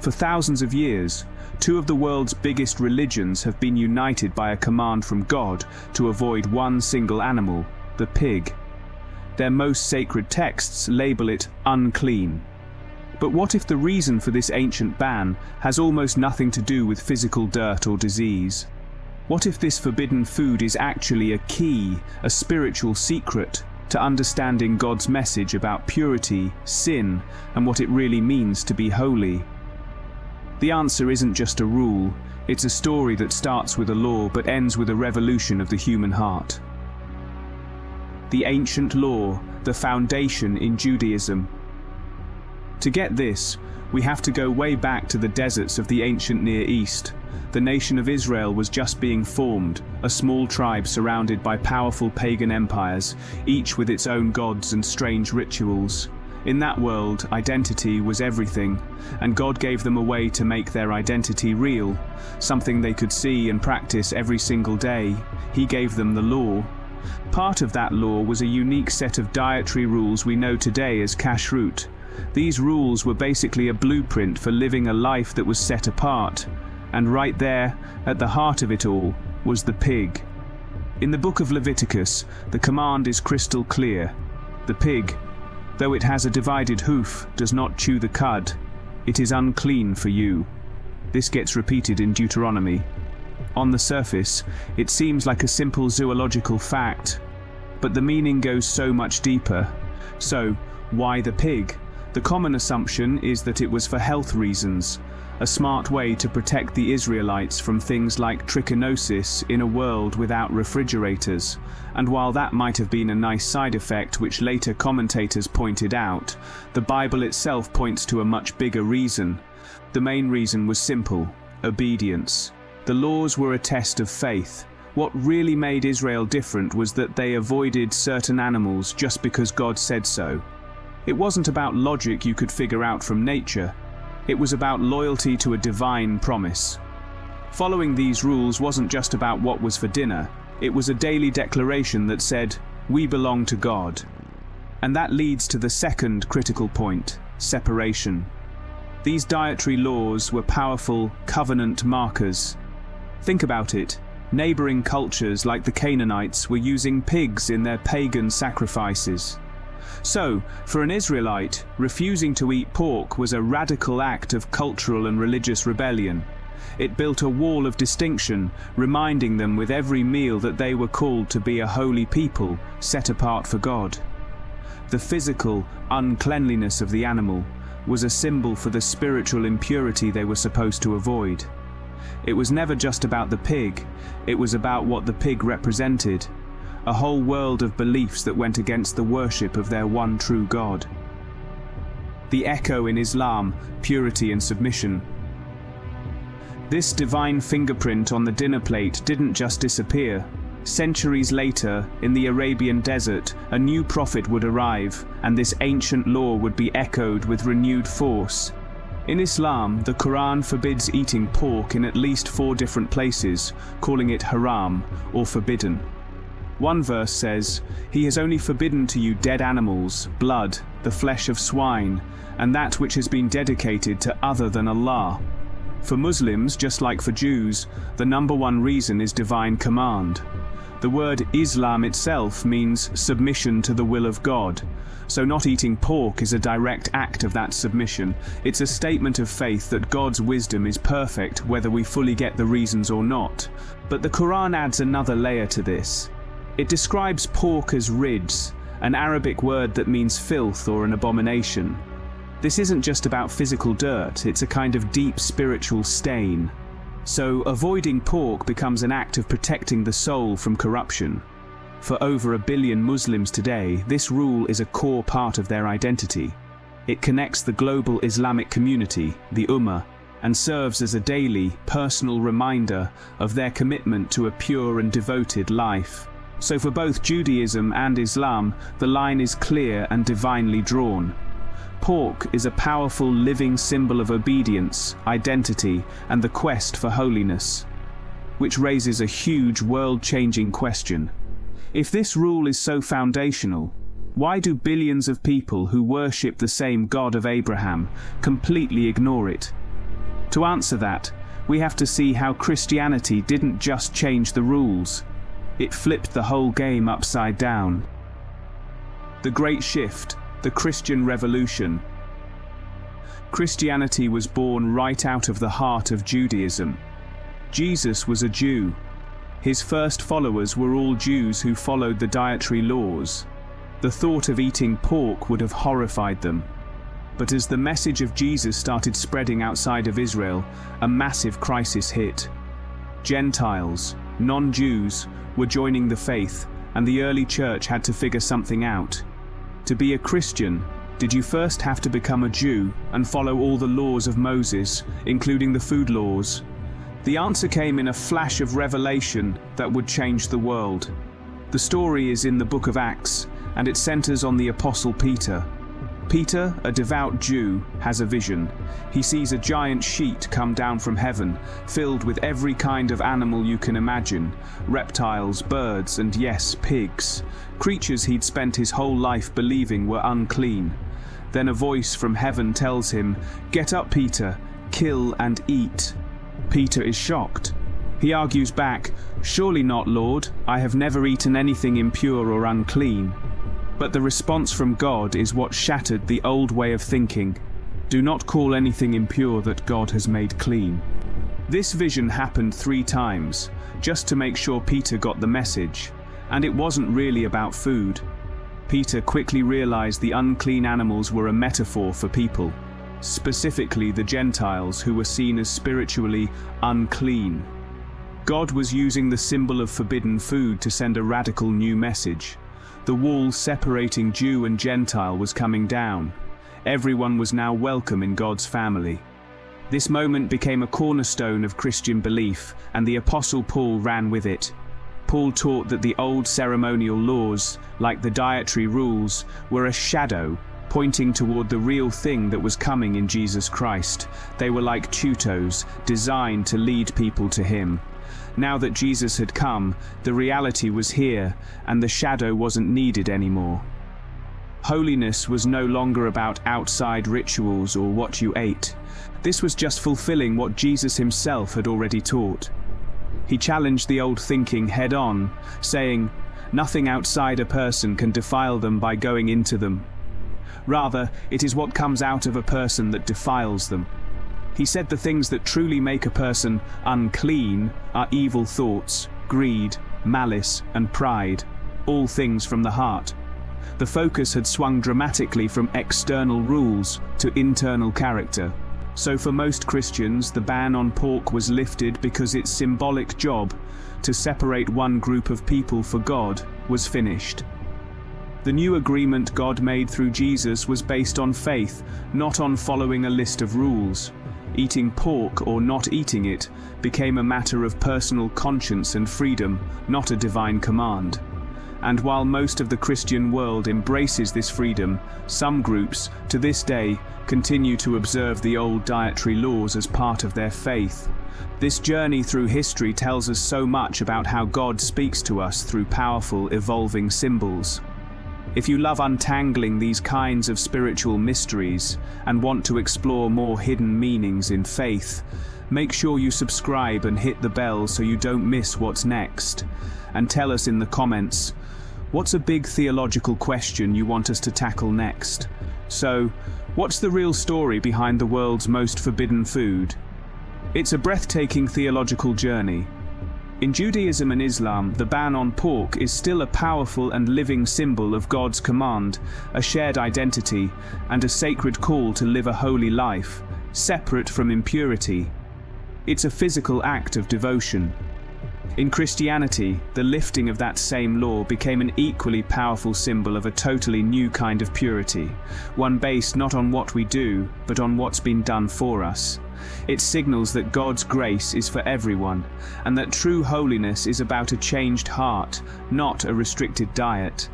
For thousands of years, two of the world's biggest religions have been united by a command from God to avoid one single animal, the pig. Their most sacred texts label it unclean. But what if the reason for this ancient ban has almost nothing to do with physical dirt or disease? What if this forbidden food is actually a key, a spiritual secret, to understanding God's message about purity, sin, and what it really means to be holy? The answer isn't just a rule, it's a story that starts with a law but ends with a revolution of the human heart. The ancient law, the foundation in Judaism. To get this, we have to go way back to the deserts of the ancient Near East. The nation of Israel was just being formed, a small tribe surrounded by powerful pagan empires, each with its own gods and strange rituals. In that world, identity was everything, and God gave them a way to make their identity real, something they could see and practice every single day. He gave them the law. Part of that law was a unique set of dietary rules we know today as kashrut. These rules were basically a blueprint for living a life that was set apart. And right there, at the heart of it all, was the pig. In the book of Leviticus, the command is crystal clear. The pig, though it has a divided hoof, does not chew the cud. It is unclean for you. This gets repeated in Deuteronomy. On the surface, it seems like a simple zoological fact, but the meaning goes so much deeper. So, why the pig? The common assumption is that it was for health reasons, a smart way to protect the Israelites from things like trichinosis in a world without refrigerators. And while that might have been a nice side effect which later commentators pointed out, the Bible itself points to a much bigger reason. The main reason was simple: obedience. The laws were a test of faith. What really made Israel different was that they avoided certain animals just because God said so. It wasn't about logic you could figure out from nature. It was about loyalty to a divine promise. Following these rules wasn't just about what was for dinner. It was a daily declaration that said, "We belong to God." And that leads to the second critical point: separation. These dietary laws were powerful covenant markers. Think about it. Neighboring cultures like the Canaanites were using pigs in their pagan sacrifices. So, for an Israelite, refusing to eat pork was a radical act of cultural and religious rebellion. It built a wall of distinction, reminding them with every meal that they were called to be a holy people, set apart for God. The physical uncleanliness of the animal was a symbol for the spiritual impurity they were supposed to avoid. It was never just about the pig, it was about what the pig represented. A whole world of beliefs that went against the worship of their one true God. The echo in Islam: purity and submission. This divine fingerprint on the dinner plate didn't just disappear. Centuries later, in the Arabian desert, a new prophet would arrive, and this ancient law would be echoed with renewed force. In Islam, the Quran forbids eating pork in at least 4 different places, calling it haram, or forbidden. One verse says, "He has only forbidden to you dead animals, blood, the flesh of swine, and that which has been dedicated to other than Allah." For Muslims, just like for Jews, the number one reason is divine command. The word Islam itself means submission to the will of God. So not eating pork is a direct act of that submission. It's a statement of faith that God's wisdom is perfect whether we fully get the reasons or not. But the Quran adds another layer to this. It describes pork as rijs, an Arabic word that means filth or an abomination. This isn't just about physical dirt, it's a kind of deep spiritual stain. So avoiding pork becomes an act of protecting the soul from corruption. For over 1 billion Muslims today, this rule is a core part of their identity. It connects the global Islamic community, the Ummah, and serves as a daily, personal reminder of their commitment to a pure and devoted life. So for both Judaism and Islam, the line is clear and divinely drawn. Pork is a powerful living symbol of obedience, identity, and the quest for holiness. Which raises a huge world-changing question. If this rule is so foundational, why do billions of people who worship the same God of Abraham completely ignore it? To answer that, we have to see how Christianity didn't just change the rules. It flipped the whole game upside down. The Great Shift, the Christian Revolution. Christianity was born right out of the heart of Judaism. Jesus was a Jew. His first followers were all Jews who followed the dietary laws. The thought of eating pork would have horrified them. But as the message of Jesus started spreading outside of Israel, a massive crisis hit. Gentiles, non-Jews, were joining the faith, and the early church had to figure something out. To be a Christian, did you first have to become a Jew and follow all the laws of Moses, including the food laws? The answer came in a flash of revelation that would change the world. The story is in the book of Acts, and it centers on the Apostle Peter. Peter, a devout Jew, has a vision. He sees a giant sheet come down from heaven, filled with every kind of animal you can imagine. Reptiles, birds, and yes, pigs. Creatures he'd spent his whole life believing were unclean. Then a voice from heaven tells him, "Get up, Peter, kill and eat." Peter is shocked. He argues back, "Surely not, Lord. I have never eaten anything impure or unclean." But the response from God is what shattered the old way of thinking. Do not call anything impure that God has made clean. This vision happened 3 times, just to make sure Peter got the message. And it wasn't really about food. Peter quickly realized the unclean animals were a metaphor for people, specifically the Gentiles who were seen as spiritually unclean. God was using the symbol of forbidden food to send a radical new message. The wall separating Jew and Gentile was coming down. Everyone was now welcome in God's family. This moment became a cornerstone of Christian belief, and the Apostle Paul ran with it. Paul taught that the old ceremonial laws, like the dietary rules, were a shadow, pointing toward the real thing that was coming in Jesus Christ. They were like tutos, designed to lead people to Him. Now that Jesus had come, the reality was here, and the shadow wasn't needed anymore. Holiness was no longer about outside rituals or what you ate. This was just fulfilling what Jesus himself had already taught. He challenged the old thinking head-on, saying, "Nothing outside a person can defile them by going into them. Rather, it is what comes out of a person that defiles them." He said the things that truly make a person unclean are evil thoughts, greed, malice, and pride, all things from the heart. The focus had swung dramatically from external rules to internal character. So for most Christians, the ban on pork was lifted because its symbolic job, to separate one group of people for God, was finished. The new agreement God made through Jesus was based on faith, not on following a list of rules. Eating pork or not eating it became a matter of personal conscience and freedom, not a divine command. And while most of the Christian world embraces this freedom, some groups, to this day, continue to observe the old dietary laws as part of their faith. This journey through history tells us so much about how God speaks to us through powerful, evolving symbols. If you love untangling these kinds of spiritual mysteries and want to explore more hidden meanings in faith, make sure you subscribe and hit the bell so you don't miss what's next. And tell us in the comments, what's a big theological question you want us to tackle next? So, what's the real story behind the world's most forbidden food? It's a breathtaking theological journey. In Judaism and Islam, the ban on pork is still a powerful and living symbol of God's command, a shared identity, and a sacred call to live a holy life, separate from impurity. It's a physical act of devotion. In Christianity, the lifting of that same law became an equally powerful symbol of a totally new kind of purity, one based not on what we do, but on what's been done for us. It signals that God's grace is for everyone, and that true holiness is about a changed heart, not a restricted diet.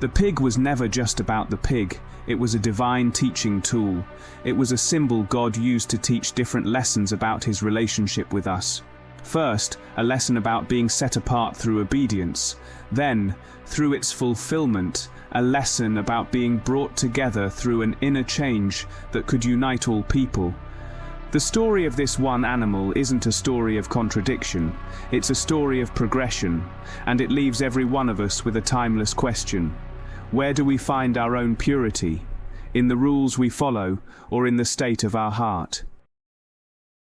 The pig was never just about the pig. It was a divine teaching tool. It was a symbol God used to teach different lessons about His relationship with us. First, a lesson about being set apart through obedience. Then, through its fulfillment, a lesson about being brought together through an inner change that could unite all people. The story of this one animal isn't a story of contradiction, it's a story of progression, and it leaves every one of us with a timeless question. Where do we find our own purity? In the rules we follow, or in the state of our heart?